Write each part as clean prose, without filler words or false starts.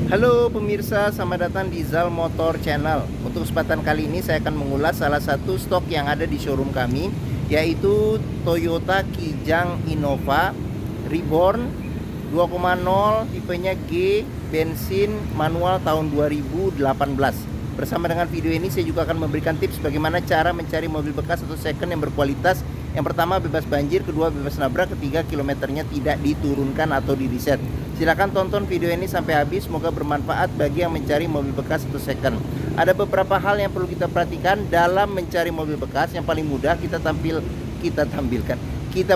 Halo pemirsa, selamat datang di Zal Motor Channel. Untuk kesempatan kali ini saya akan mengulas salah satu stok yang ada di showroom kami, yaitu Toyota Kijang Innova Reborn 2.0 tipenya G, bensin manual tahun 2018. Bersama dengan video ini saya juga akan memberikan tips bagaimana cara mencari mobil bekas atau second yang berkualitas. Yang pertama bebas banjir, kedua bebas nabrak, ketiga kilometernya tidak diturunkan atau di reset. Silahkan tonton video ini sampai habis, semoga bermanfaat bagi yang mencari mobil bekas atau second. Ada beberapa hal yang perlu kita perhatikan dalam mencari mobil bekas. Yang paling mudah kita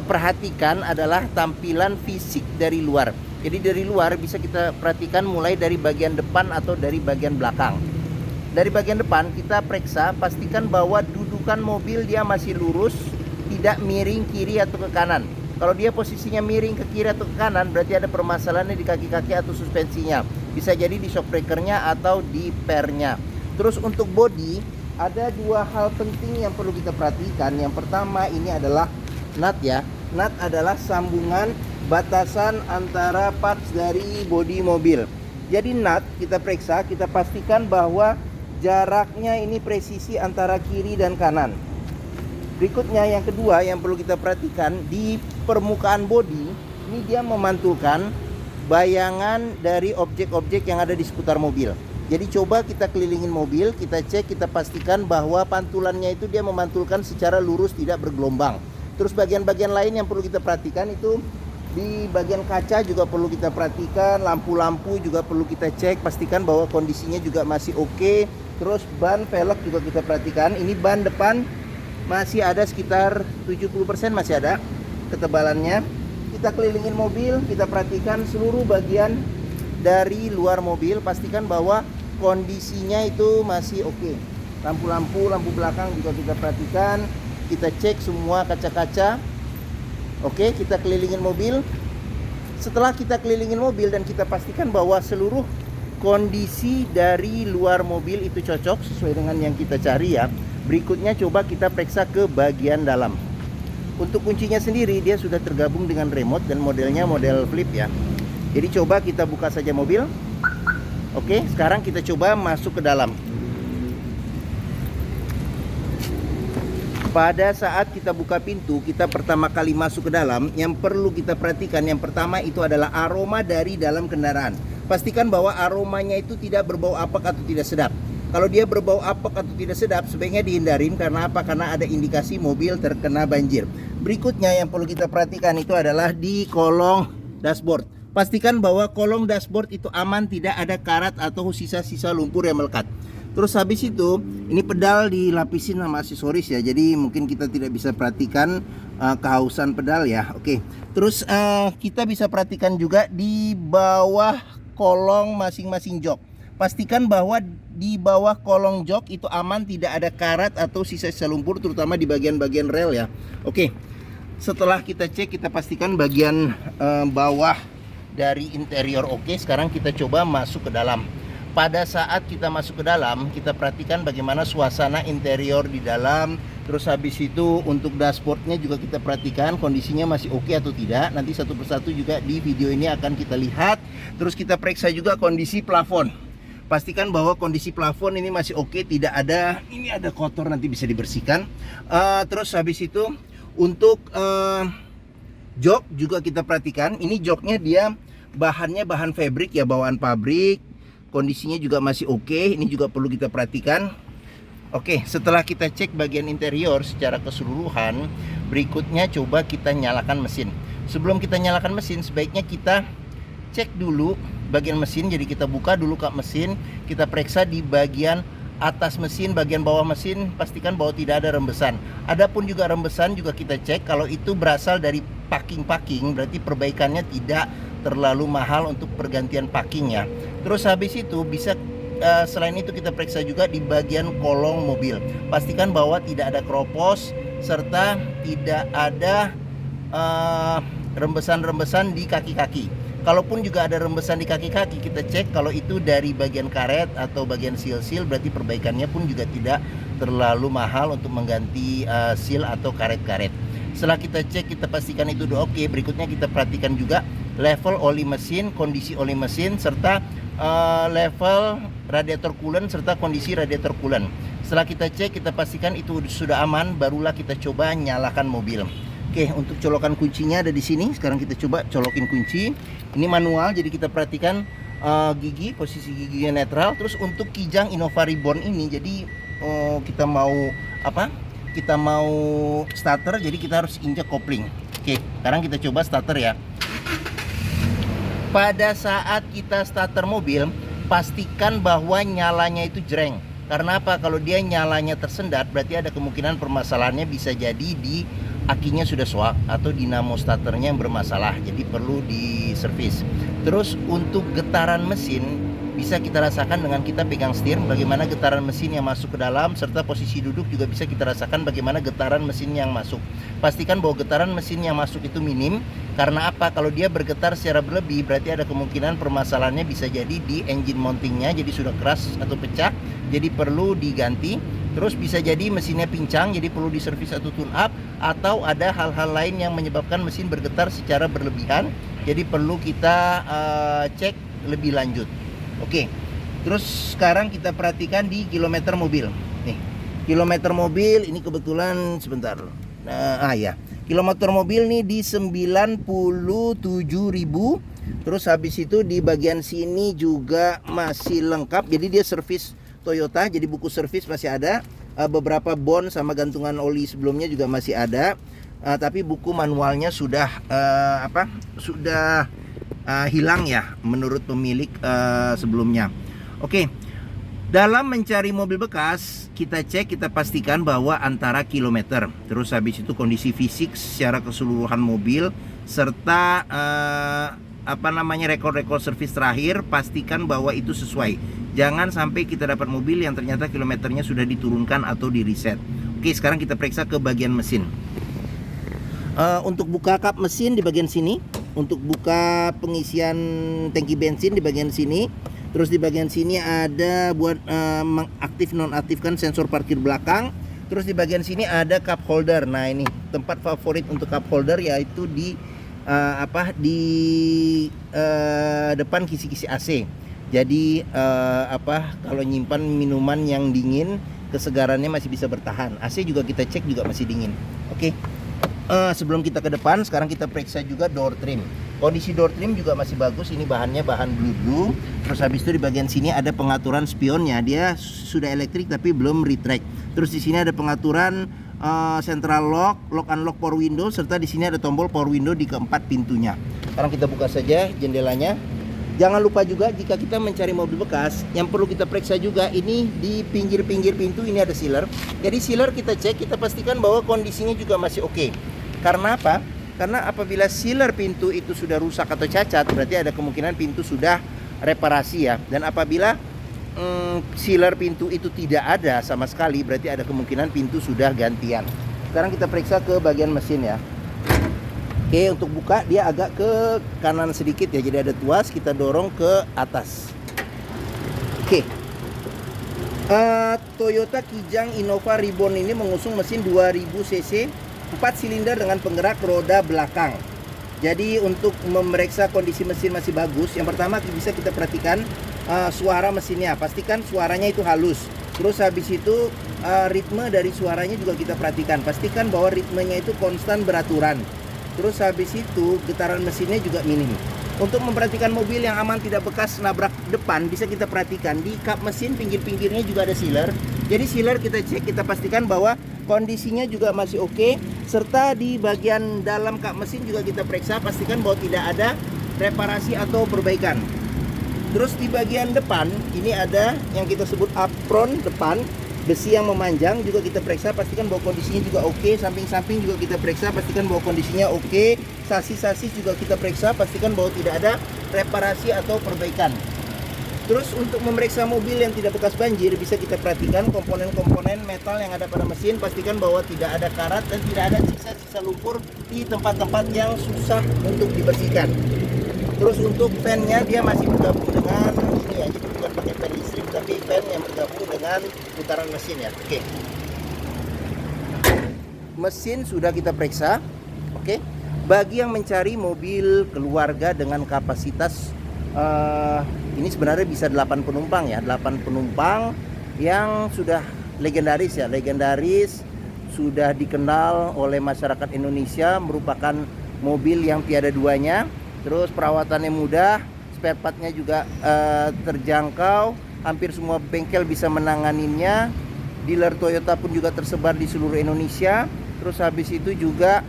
perhatikan adalah tampilan fisik dari luar. Jadi dari luar bisa kita perhatikan mulai dari bagian depan atau dari bagian belakang. Dari bagian depan kita periksa, pastikan bahwa dudukan mobil dia masih lurus, tidak miring kiri atau ke kanan. Kalau dia posisinya miring ke kiri atau ke kanan, berarti ada permasalahannya di kaki-kaki atau suspensinya. Bisa jadi di shock breakernya atau di pernya. Terus untuk bodi, ada dua hal penting yang perlu kita perhatikan. Yang pertama ini adalah nut ya. Nut adalah sambungan batasan antara parts dari bodi mobil. Jadi nut kita periksa, kita pastikan bahwa jaraknya ini presisi antara kiri dan kanan. Berikutnya yang kedua yang perlu kita perhatikan, di permukaan bodi ini dia memantulkan bayangan dari objek-objek yang ada di seputar mobil. Jadi coba kita kelilingin mobil, kita cek, kita pastikan bahwa pantulannya itu dia memantulkan secara lurus, tidak bergelombang. Terus bagian-bagian lain yang perlu kita perhatikan itu di bagian kaca juga perlu kita perhatikan, lampu-lampu juga perlu kita cek, pastikan bahwa kondisinya juga masih oke. Terus ban velg juga kita perhatikan. Ini ban depan masih ada sekitar 70% masih ada ketebalannya. Kita kelilingin mobil, kita perhatikan seluruh bagian dari luar mobil, pastikan bahwa kondisinya itu masih oke. Lampu-lampu, lampu belakang juga kita perhatikan. Kita cek semua kaca-kaca. Oke, kita kelilingin mobil. Setelah kita kelilingin mobil dan kita pastikan bahwa seluruh kondisi dari luar mobil itu cocok sesuai dengan yang kita cari ya. Berikutnya coba kita periksa ke bagian dalam. Untuk kuncinya sendiri dia sudah tergabung dengan remote dan modelnya model flip ya. Jadi coba kita buka saja mobil. Oke, sekarang kita coba masuk ke dalam. Pada saat kita buka pintu, kita pertama kali masuk ke dalam, yang perlu kita perhatikan yang pertama itu adalah aroma dari dalam kendaraan. Pastikan bahwa aromanya itu tidak berbau apek atau tidak sedap. Kalau dia berbau apek atau tidak sedap, sebaiknya dihindarin. Karena apa? Karena ada indikasi mobil terkena banjir. Berikutnya yang perlu kita perhatikan itu adalah di kolong dashboard. Pastikan bahwa kolong dashboard itu aman, tidak ada karat atau sisa-sisa lumpur yang melekat. Terus habis itu, ini pedal dilapisin sama aksesoris ya. Jadi mungkin kita tidak bisa perhatikan kehausan pedal ya. Oke. Terus kita bisa perhatikan juga di bawah kolong masing-masing jok. Pastikan bahwa di bawah kolong jok itu aman, tidak ada karat atau sisa-sisa lumpur, terutama di bagian-bagian rel ya. Oke. Setelah kita cek, kita pastikan bagian bawah dari interior oke. Sekarang kita coba masuk ke dalam. Pada saat kita masuk ke dalam, kita perhatikan bagaimana suasana interior di dalam. Terus habis itu untuk dashboardnya juga kita perhatikan kondisinya masih oke atau tidak. Nanti satu persatu juga di video ini akan kita lihat. Terus kita periksa juga kondisi plafon. Pastikan bahwa kondisi plafon ini masih oke, tidak ada, ini ada kotor nanti bisa dibersihkan. Terus habis itu untuk jok juga kita perhatikan. Ini joknya dia bahannya bahan fabric ya, bawaan pabrik. Kondisinya juga masih oke, ini juga perlu kita perhatikan. Oke, setelah kita cek bagian interior secara keseluruhan, berikutnya coba kita nyalakan mesin. Sebelum kita nyalakan mesin, sebaiknya kita cek dulu bagian mesin. Jadi kita buka dulu kap mesin, kita periksa di bagian atas mesin, bagian bawah mesin, pastikan bahwa tidak ada rembesan. Adapun juga rembesan juga kita cek, kalau itu berasal dari packing, berarti perbaikannya tidak terlalu mahal untuk pergantian packing ya. Terus habis itu bisa selain itu kita periksa juga di bagian kolong mobil. Pastikan bahwa tidak ada keropos serta tidak ada rembesan-rembesan di kaki-kaki. Kalaupun juga ada rembesan di kaki-kaki, kita cek kalau itu dari bagian karet atau bagian seal-seal, berarti perbaikannya pun juga tidak terlalu mahal untuk mengganti seal atau karet-karet. Setelah kita cek, kita pastikan itu udah oke. Berikutnya kita perhatikan juga level oli mesin, kondisi oli mesin, serta level radiator coolant serta kondisi radiator coolant. Setelah kita cek, kita pastikan itu sudah aman, barulah kita coba nyalakan mobil. Oke, untuk colokan kuncinya ada di sini. Sekarang kita coba colokin kunci. Ini manual, jadi kita perhatikan gigi, posisi giginya netral. Terus untuk kijang Innova Reborn ini, jadi kita mau apa? Kita mau starter, jadi kita harus injek kopling. Oke, sekarang kita coba starter ya. Pada saat kita starter mobil, pastikan bahwa nyalanya itu jreng. Karena apa? Kalau dia nyalanya tersendat, berarti ada kemungkinan permasalahannya bisa jadi di akinya sudah swak atau dinamo starternya yang bermasalah, jadi perlu diservis. Terus untuk getaran mesin bisa kita rasakan dengan kita pegang setir, bagaimana getaran mesin yang masuk ke dalam, serta posisi duduk juga bisa kita rasakan bagaimana getaran mesin yang masuk. Pastikan bahwa getaran mesin yang masuk itu minim. Karena apa? Kalau dia bergetar secara berlebih, berarti ada kemungkinan permasalahannya bisa jadi di engine mountingnya, jadi sudah keras atau pecah, jadi perlu diganti. Terus bisa jadi mesinnya pincang, jadi perlu diservis atau tune up, atau ada hal-hal lain yang menyebabkan mesin bergetar secara berlebihan, jadi perlu kita cek lebih lanjut. Oke, terus sekarang kita perhatikan di kilometer mobil. Nih, kilometer mobil ini kebetulan sebentar. Ya, kilometer mobil nih di 97.000. Terus habis itu di bagian sini juga masih lengkap, jadi dia servis Toyota, jadi buku servis masih ada, beberapa bon sama gantungan oli sebelumnya juga masih ada, tapi buku manualnya sudah hilang ya menurut pemilik sebelumnya. Oke, dalam mencari mobil bekas kita cek, kita pastikan bahwa antara kilometer, terus habis itu kondisi fisik secara keseluruhan mobil, serta rekor-rekor servis terakhir, pastikan bahwa itu sesuai. Jangan sampai kita dapat mobil yang ternyata kilometernya sudah diturunkan atau di reset. Oke, sekarang kita periksa ke bagian mesin. Untuk buka kap mesin di bagian sini, untuk buka pengisian tangki bensin di bagian sini. Terus di bagian sini ada buat mengaktif nonaktifkan sensor parkir belakang. Terus di bagian sini ada cup holder. Nah, ini tempat favorit untuk cup holder, yaitu di depan kisi-kisi AC. Jadi kalau nyimpan minuman yang dingin, kesegarannya masih bisa bertahan. AC juga kita cek juga masih dingin. Oke. Sebelum kita ke depan, sekarang kita periksa juga door trim. Kondisi door trim juga masih bagus. Ini bahannya bahan blue. Terus habis itu di bagian sini ada pengaturan spionnya. Dia sudah elektrik tapi belum retract. Terus di sini ada pengaturan central lock unlock power window, serta di sini ada tombol power window di keempat pintunya. Sekarang kita buka saja jendelanya. Jangan lupa juga jika kita mencari mobil bekas, yang perlu kita periksa juga ini di pinggir-pinggir pintu ini ada sealer. Jadi sealer kita cek, kita pastikan bahwa kondisinya juga masih oke. Karena apa? Karena apabila sealer pintu itu sudah rusak atau cacat, berarti ada kemungkinan pintu sudah reparasi ya. Dan apabila sealer pintu itu tidak ada sama sekali, berarti ada kemungkinan pintu sudah gantian. Sekarang kita periksa ke bagian mesin ya. Oke, untuk buka dia agak ke kanan sedikit ya, jadi ada tuas, kita dorong ke atas. Oke, Toyota Kijang Innova Reborn ini mengusung mesin 2000 cc 4 silinder dengan penggerak roda belakang. Jadi untuk memeriksa kondisi mesin masih bagus, yang pertama bisa kita perhatikan suara mesinnya, pastikan suaranya itu halus. Terus habis itu ritme dari suaranya juga kita perhatikan, pastikan bahwa ritmenya itu konstan beraturan. Terus habis itu getaran mesinnya juga minim. Untuk memperhatikan mobil yang aman tidak bekas nabrak depan, bisa kita perhatikan di kap mesin pinggir-pinggirnya juga ada sealer. Jadi sealer kita cek, kita pastikan bahwa kondisinya juga masih oke. Serta di bagian dalam kap mesin juga kita periksa, pastikan bahwa tidak ada reparasi atau perbaikan. Terus di bagian depan ini ada yang kita sebut apron depan, besi yang memanjang juga kita periksa, pastikan bahwa kondisinya juga oke. Samping-samping juga kita periksa, pastikan bahwa kondisinya oke. Sasis-sasis juga kita periksa, pastikan bahwa tidak ada reparasi atau perbaikan. Terus untuk memeriksa mobil yang tidak bekas banjir, bisa kita perhatikan komponen-komponen metal yang ada pada mesin, pastikan bahwa tidak ada karat dan tidak ada sisa-sisa lumpur di tempat-tempat yang susah untuk dibersihkan. Terus untuk fan-nya dia masih bergabung dengan ini ya, jadi bukan pakai fan listrik tapi fan yang bergabung dengan putaran mesin ya. Oke. Mesin sudah kita periksa. Oke. Bagi yang mencari mobil keluarga dengan kapasitas Ini sebenarnya bisa 8 penumpang ya, 8 penumpang yang sudah legendaris ya, legendaris, sudah dikenal oleh masyarakat Indonesia, merupakan mobil yang tiada duanya. Terus perawatannya mudah, spare partnya juga terjangkau, hampir semua bengkel bisa menanganinya. Dealer Toyota pun juga tersebar di seluruh Indonesia. Terus habis itu juga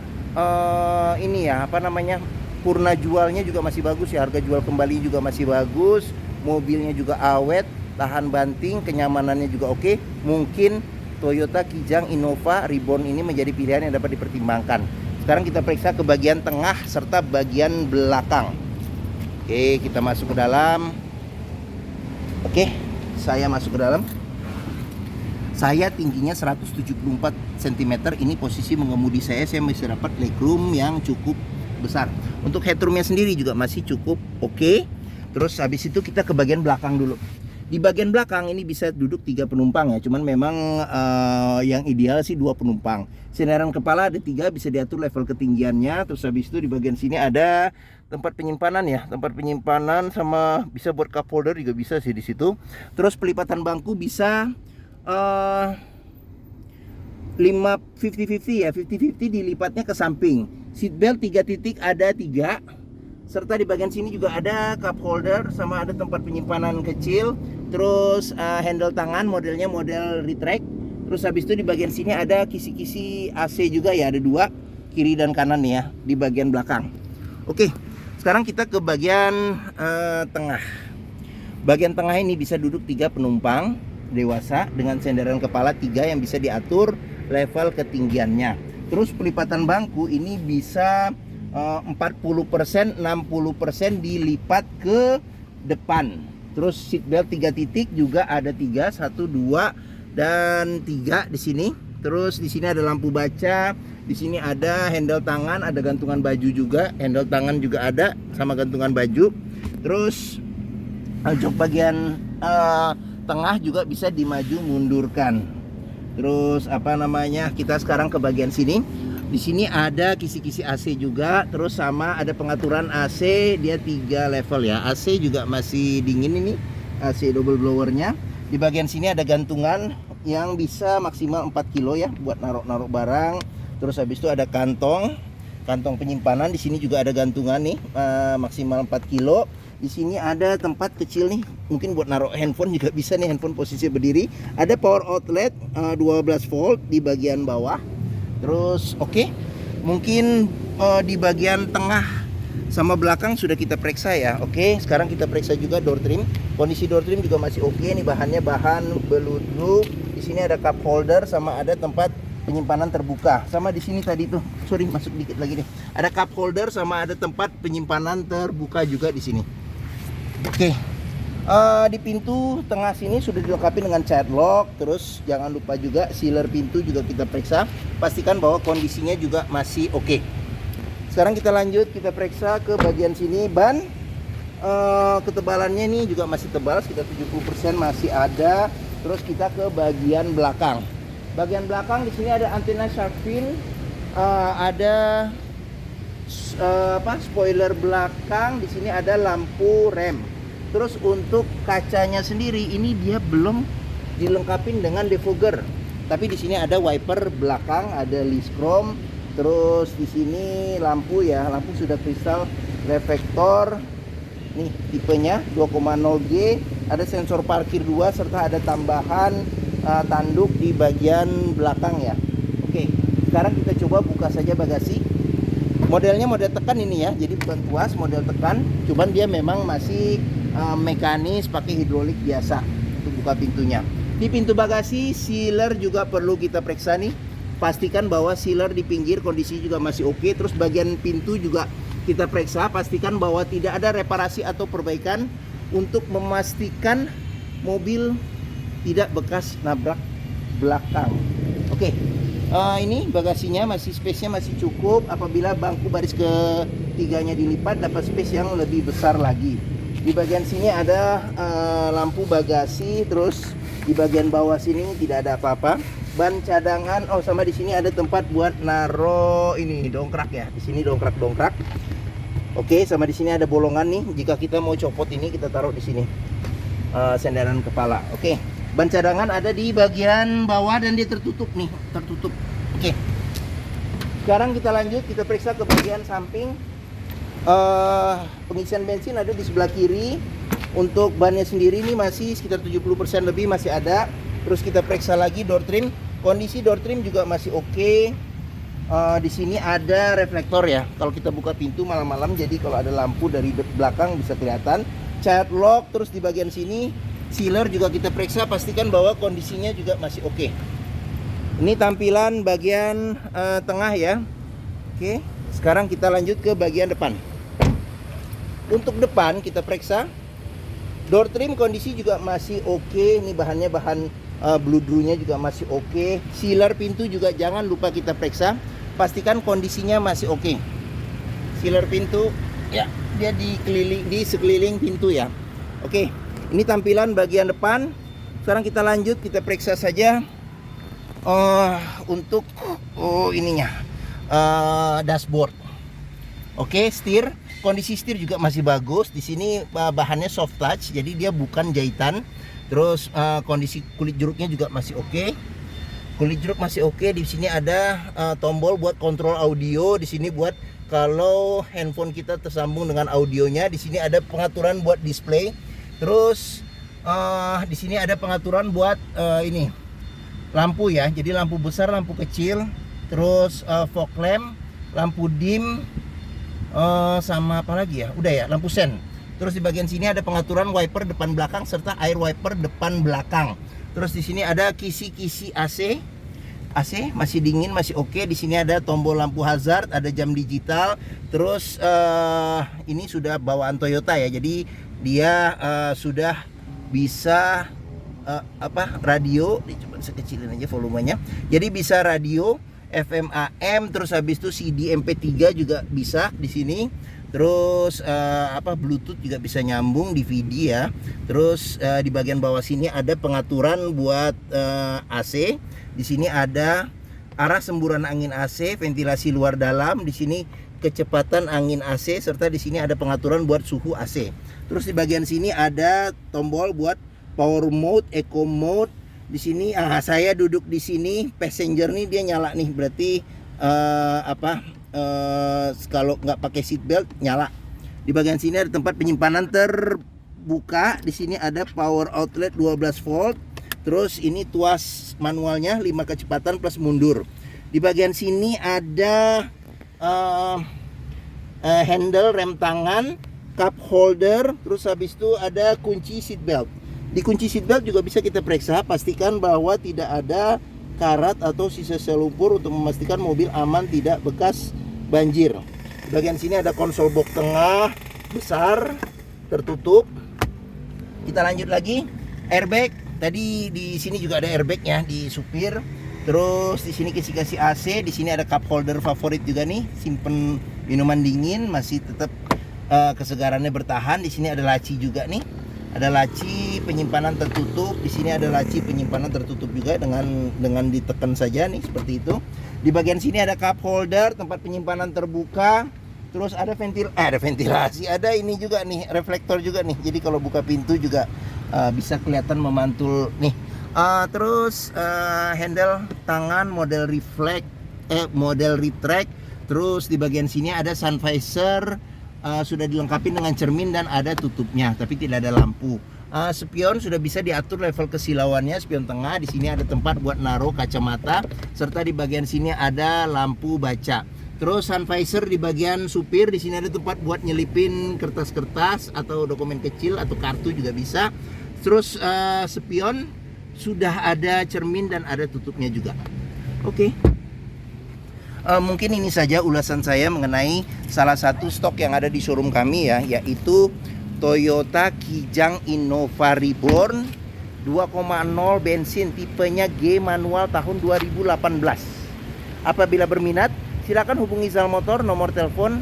ini ya, apa namanya, purna jualnya juga masih bagus ya, harga jual kembali juga masih bagus, mobilnya juga awet, tahan banting, kenyamanannya juga oke. Mungkin Toyota Kijang Innova Reborn ini menjadi pilihan yang dapat dipertimbangkan. Sekarang kita periksa ke bagian tengah serta bagian belakang. Oke, kita masuk ke dalam. Oke, saya masuk ke dalam. Saya tingginya 174 cm, ini posisi mengemudi saya masih dapat legroom yang cukup besar. Untuk headroomnya sendiri juga masih cukup oke. Terus habis itu kita ke bagian belakang dulu. Di bagian belakang ini bisa duduk 3 penumpang ya, cuman memang yang ideal sih 2 penumpang. Sandaran kepala ada 3, bisa diatur level ketinggiannya. Terus habis itu di bagian sini ada tempat penyimpanan ya, tempat penyimpanan sama bisa buat cup holder juga bisa sih di situ. Terus pelipatan bangku bisa 50-50 ya, 50-50 dilipatnya ke samping. Seatbelt 3 titik ada 3, serta di bagian sini juga ada cup holder sama ada tempat penyimpanan kecil. Terus handle tangan modelnya model retract. Terus habis itu di bagian sini ada kisi-kisi AC juga ya, ada 2 kiri dan kanan nih ya di bagian belakang. Oke, sekarang kita ke bagian tengah. Bagian tengah ini bisa duduk 3 penumpang dewasa dengan sandaran kepala 3 yang bisa diatur level ketinggiannya. Terus pelipatan bangku ini bisa 40%, 60% dilipat ke depan. Terus seatbelt 3 titik juga ada 3, 1, 2 dan 3 di sini. Terus di sini ada lampu baca, di sini ada handle tangan, ada gantungan baju juga, handle tangan juga ada sama gantungan baju. Terus jok bagian tengah juga bisa dimaju mundurkan. Terus apa namanya, kita sekarang ke bagian sini. Di sini ada kisi-kisi AC juga, terus sama ada pengaturan AC, dia 3 level ya. AC juga masih dingin ini, AC double blowernya. Di bagian sini ada gantungan yang bisa maksimal 4 kilo ya buat naruh-naruh barang. Terus habis itu ada kantong penyimpanan. Di sini juga ada gantungan nih, maksimal 4 kilo. Di sini ada tempat kecil nih, mungkin buat naruh handphone juga bisa nih, handphone posisi berdiri. Ada power outlet 12 volt di bagian bawah. Terus oke, mungkin di bagian tengah sama belakang sudah kita periksa ya. Oke, sekarang kita periksa juga door trim. Kondisi door trim juga masih oke nih, bahannya bahan beludru. Di sini ada cup holder sama ada tempat penyimpanan terbuka. Sama di sini tadi tuh, sorry masuk dikit lagi nih. Ada cup holder sama ada tempat penyimpanan terbuka juga di sini. Oke. Di pintu tengah sini sudah dilengkapi dengan child lock. Terus jangan lupa juga sealer pintu juga kita periksa, pastikan bahwa kondisinya juga masih oke. Sekarang kita lanjut, kita periksa ke bagian sini. Ban ketebalannya ini juga masih tebal, sekitar 70% masih ada. Terus kita ke bagian belakang. Bagian belakang di sini ada antena shark fin, ada spoiler belakang, di sini ada lampu rem. Terus untuk kacanya sendiri ini dia belum dilengkapi dengan defogger, tapi di sini ada wiper belakang, ada list chrome. Terus di sini lampu ya, lampu sudah kristal reflektor. Nih tipenya 2,0G, ada sensor parkir 2 serta ada tambahan tanduk di bagian belakang ya. Oke, sekarang kita coba buka saja bagasi. Modelnya model tekan ini ya, jadi bukan tuas, model tekan. Cuman dia memang masih mekanis pakai hidrolik biasa untuk buka pintunya. Di pintu bagasi sealer juga perlu kita periksa nih. Pastikan bahwa sealer di pinggir kondisi juga masih oke. Terus bagian pintu juga kita periksa, pastikan bahwa tidak ada reparasi atau perbaikan untuk memastikan mobil tidak bekas nabrak belakang. Oke, ini bagasinya masih, space-nya masih cukup. Apabila bangku baris ketiganya dilipat, dapat space yang lebih besar lagi. Di bagian sini ada lampu bagasi. Terus di bagian bawah sini tidak ada apa-apa. Ban cadangan, oh sama di sini ada tempat buat naro ini dongkrak ya. Di sini dongkrak. Oke, sama di sini ada bolongan nih. Jika kita mau copot ini, kita taruh di sini. Sandaran kepala. Oke. Ban cadangan ada di bagian bawah dan dia tertutup nih, tertutup. Oke. Sekarang kita lanjut, kita periksa ke bagian samping. Pengisian bensin ada di sebelah kiri. Untuk bannya sendiri ini masih sekitar 70% lebih masih ada. Terus kita periksa lagi door trim. Kondisi door trim juga masih oke. Di sini ada reflektor ya. Kalau kita buka pintu malam-malam, jadi kalau ada lampu dari belakang bisa kelihatan. Child lock. Terus di bagian sini sealer juga kita periksa, pastikan bahwa kondisinya juga masih oke. Ini tampilan bagian tengah ya. Oke. Sekarang kita lanjut ke bagian depan. Untuk depan kita periksa. Door trim kondisi juga masih oke. Ini bahannya bahan bludrunya juga masih oke. Sealer pintu juga jangan lupa kita periksa. Pastikan kondisinya masih oke. Sealer pintu ya, dia di sekeliling pintu ya. Oke, ini tampilan bagian depan. Sekarang kita lanjut, kita periksa saja untuk ininya dashboard. Oke, setir, kondisi setir juga masih bagus. Di sini bahannya soft touch, jadi dia bukan jahitan. Terus kondisi kulit jeruknya juga masih oke. Kulit jeruk masih oke. Di sini ada tombol buat kontrol audio. Di sini buat kalau handphone kita tersambung dengan audionya. Di sini ada pengaturan buat display. Terus di sini ada pengaturan buat ini lampu ya. Jadi lampu besar, lampu kecil. Terus fog lamp, lampu dim, sama apa lagi ya? Udah ya, lampu sen. Terus di bagian sini ada pengaturan wiper depan belakang serta air wiper depan belakang. Terus di sini ada kisi-kisi AC. AC masih dingin, masih oke. Di sini ada tombol lampu hazard, ada jam digital. Terus ini sudah bawaan Toyota ya. Jadi dia sudah bisa radio. Coba sekecilin aja volumenya. Jadi bisa radio FM AM, terus habis itu CD MP3 juga bisa di sini. Terus Bluetooth juga bisa nyambung, DVD ya. Terus di bagian bawah sini ada pengaturan buat AC. Di sini ada arah semburan angin AC, ventilasi luar dalam. Di sini kecepatan angin AC, serta di sini ada pengaturan buat suhu AC. Terus di bagian sini ada tombol buat power mode, eco mode. Di sini saya duduk di sini, passenger nih dia nyala nih, berarti kalau nggak pakai seat belt nyala. Di bagian sini ada tempat penyimpanan terbuka. Di sini ada power outlet 12 volt. Terus ini tuas manualnya 5 kecepatan plus mundur. Di bagian sini ada handle rem tangan, cup holder. Terus habis itu ada kunci seat belt. Di kunci seat belt juga bisa kita periksa, pastikan bahwa tidak ada karat atau sisa selumpur untuk memastikan mobil aman tidak bekas banjir. Di bagian sini ada konsol box tengah besar tertutup. Kita lanjut lagi. Airbag. Tadi di sini juga ada airbagnya di supir. Terus di sini kisi-kisi AC. Di sini ada cup holder favorit juga nih, simpen minuman dingin masih tetap kesegarannya bertahan. Di sini ada laci juga nih. Ada laci penyimpanan tertutup. Di sini ada laci penyimpanan tertutup juga dengan ditekan saja nih seperti itu. Di bagian sini ada cup holder, tempat penyimpanan terbuka. Terus ada ventilasi, ada ini juga nih, reflektor juga nih. Jadi kalau buka pintu juga bisa kelihatan memantul nih. Terus handle tangan model model retract. Terus di bagian sini ada sun visor, sudah dilengkapi dengan cermin dan ada tutupnya, tapi tidak ada lampu. Spion sudah bisa diatur level kesilauannya, spion tengah. Di sini ada tempat buat naruh kacamata, serta di bagian sini ada lampu baca. Terus sun visor di bagian supir, di sini ada tempat buat nyelipin kertas-kertas atau dokumen kecil atau kartu juga bisa. Terus spion sudah ada cermin dan ada tutupnya juga. Oke. Mungkin ini saja ulasan saya mengenai salah satu stok yang ada di showroom kami ya, yaitu Toyota Kijang Innova Reborn 2.0 bensin tipenya G manual tahun 2018. Apabila berminat, silakan hubungi Zal Motor, nomor telepon,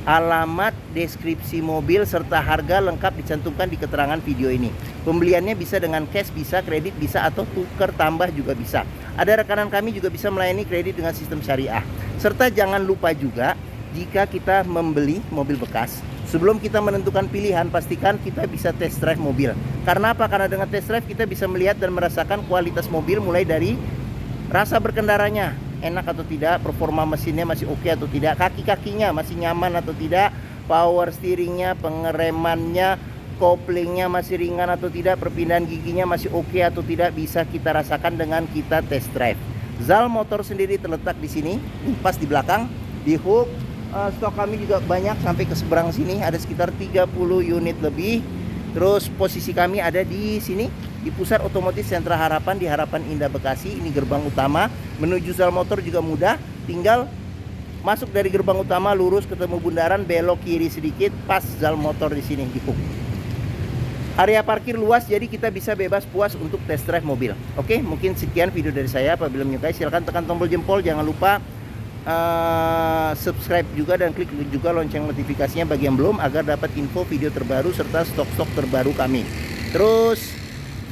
alamat, deskripsi mobil serta harga lengkap dicantumkan di keterangan video ini. Pembeliannya bisa dengan cash, bisa kredit, bisa atau tuker tambah juga bisa. Ada rekanan kami juga bisa melayani kredit dengan sistem syariah. Serta jangan lupa juga jika kita membeli mobil bekas, sebelum kita menentukan pilihan, pastikan kita bisa test drive mobil. Karena apa? Karena dengan test drive kita bisa melihat dan merasakan kualitas mobil, mulai dari rasa berkendaranya, enak atau tidak, performa mesinnya masih oke atau tidak, kaki-kakinya masih nyaman atau tidak, power steeringnya, pengeremannya, koplingnya masih ringan atau tidak, perpindahan giginya masih oke atau tidak, bisa kita rasakan dengan kita test drive. Zal Motor sendiri terletak di sini, pas di belakang, di hook. Stok kami juga banyak sampai ke seberang sini, ada sekitar 30 unit lebih. Terus posisi kami ada di sini, di Pusat Otomotif Sentra Harapan, di Harapan Indah Bekasi. Ini gerbang utama, menuju Zal Motor juga mudah, tinggal masuk dari gerbang utama, lurus ketemu bundaran, belok kiri sedikit, pas Zal Motor di sini di hook. Area parkir luas, jadi kita bisa bebas puas untuk test drive mobil. Oke, mungkin sekian video dari saya. Apabila menyukai, silahkan tekan tombol jempol, jangan lupa subscribe juga dan klik juga lonceng notifikasinya bagi yang belum, agar dapat info video terbaru serta stok-stok terbaru kami. Terus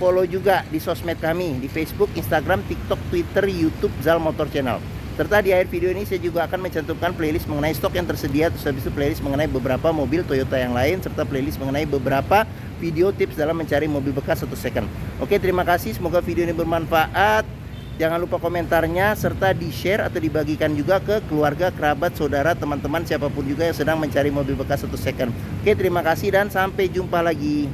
follow juga di sosmed kami, di Facebook, Instagram, TikTok, Twitter, YouTube Zal Motor Channel. Serta di akhir video ini saya juga akan mencantumkan playlist mengenai stok yang tersedia, terus habis itu playlist mengenai beberapa mobil Toyota yang lain, serta playlist mengenai beberapa video tips dalam mencari mobil bekas atau second. Oke, terima kasih, semoga video ini bermanfaat. Jangan lupa komentarnya, serta di-share atau dibagikan juga ke keluarga, kerabat, saudara, teman-teman, siapapun juga yang sedang mencari mobil bekas atau second. Oke, terima kasih dan sampai jumpa lagi.